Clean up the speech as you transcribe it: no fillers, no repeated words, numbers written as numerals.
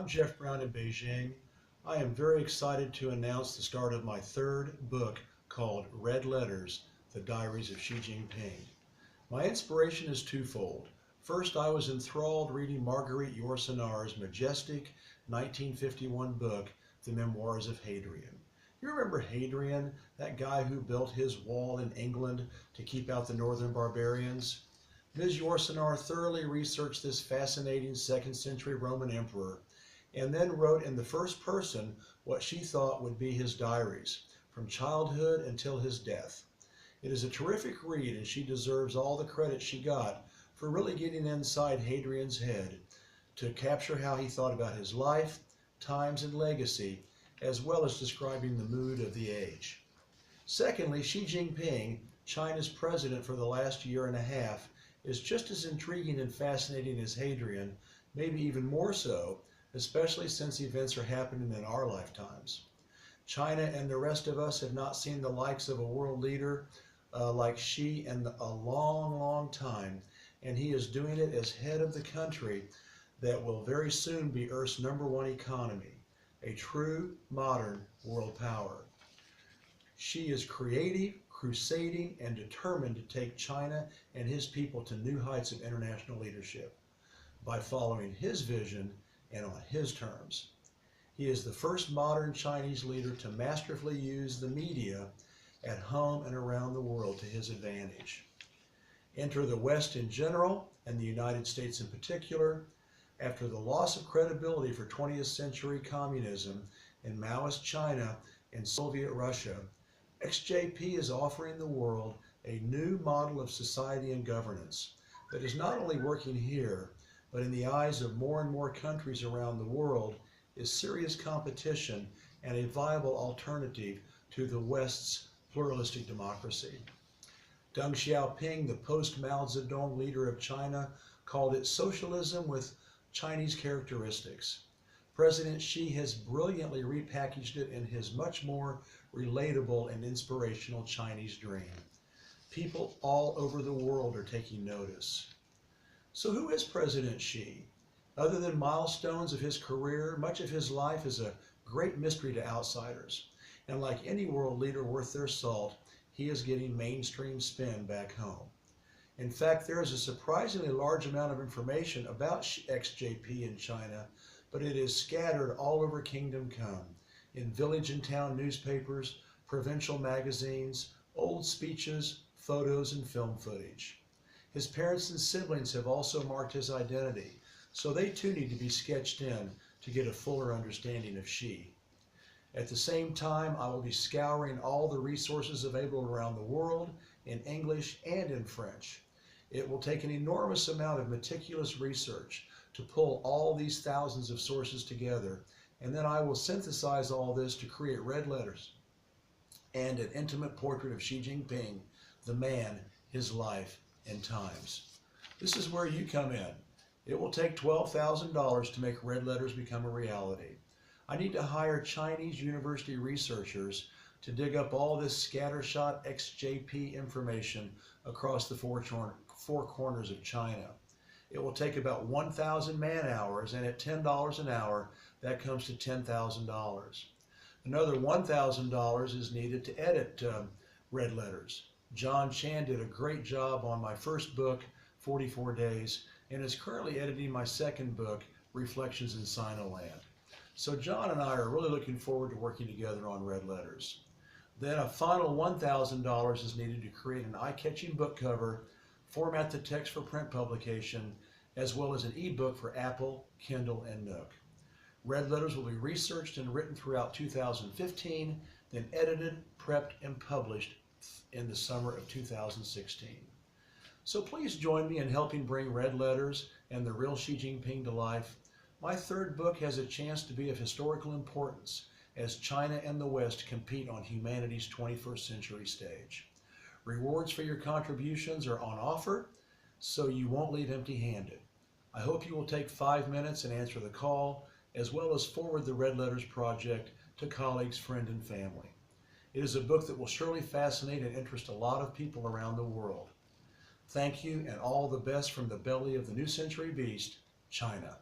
I'm Jeff Brown in Beijing. I am very excited to announce the start of my third book called Red Letters, The Diaries of Xi Jinping. My inspiration is twofold. First, I was enthralled reading Marguerite Yourcenar's majestic 1951 book, The Memoirs of Hadrian. You remember Hadrian, that guy who built his wall in England to keep out the northern barbarians? Ms. Yourcenar thoroughly researched this fascinating 2nd century Roman emperor and then wrote in the first person what she thought would be his diaries, from childhood until his death. It is a terrific read, and she deserves all the credit she got for really getting inside Hadrian's head to capture how he thought about his life, times, and legacy, as well as describing the mood of the age. Secondly, Xi Jinping, China's president for the last year and a half, is just as intriguing and fascinating as Hadrian, maybe even more so, especially since events are happening in our lifetimes. China and the rest of us have not seen the likes of a world leader like Xi in a long, long time, and he is doing it as head of the country that will very soon be Earth's #1 economy, a true modern world power. Xi is creative, crusading, and determined to take China and his people to new heights of international leadership by following his vision and on his terms. He is the first modern Chinese leader to masterfully use the media at home and around the world to his advantage. Enter the West in general, and the United States in particular, after the loss of credibility for 20th century communism in Maoist China and Soviet Russia. XJP is offering the world a new model of society and governance that is not only working here, but in the eyes of more and more countries around the world is serious competition and a viable alternative to the West's pluralistic democracy. Deng Xiaoping, the post-Mao Zedong leader of China, called it socialism with Chinese characteristics. President Xi has brilliantly repackaged it in his much more relatable and inspirational Chinese dream. People all over the world are taking notice. So who is President Xi? Other than milestones of his career, much of his life is a great mystery to outsiders. And like any world leader worth their salt, he is getting mainstream spin back home. In fact, there is a surprisingly large amount of information about XJP in China, but it is scattered all over Kingdom Come, in village and town newspapers, provincial magazines, old speeches, photos, and film footage. His parents and siblings have also marked his identity, so they too need to be sketched in to get a fuller understanding of Xi. At the same time, I will be scouring all the resources available around the world in English and in French. It will take an enormous amount of meticulous research to pull all these thousands of sources together, and then I will synthesize all this to create red letters and an intimate portrait of Xi Jinping, the man, his life, and times. This is where you come in. It will take $12,000 to make red letters become a reality. I need to hire Chinese university researchers to dig up all this scattershot XJP information across the four corners of China. It will take about 1,000 man-hours, and at $10 an hour, that comes to $10,000. Another $1,000 is needed to edit red letters. John Chan did a great job on my first book, 44 Days, and is currently editing my second book, Reflections in Sinoland. So John and I are really looking forward to working together on red letters. Then a final $1,000 is needed to create an eye-catching book cover, format the text for print publication, as well as an ebook for Apple, Kindle, and Nook. Red letters will be researched and written throughout 2015, then edited, prepped, and published in the summer of 2016. So please join me in helping bring red letters and the real Xi Jinping to life. My third book has a chance to be of historical importance as China and the West compete on humanity's 21st century stage. Rewards for your contributions are on offer, so you won't leave empty-handed. I hope you will take 5 minutes and answer the call, as well as forward the Red Letters Project to colleagues, friends, and family. It is a book that will surely fascinate and interest a lot of people around the world. Thank you, and all the best from the belly of the New Century Beast, China.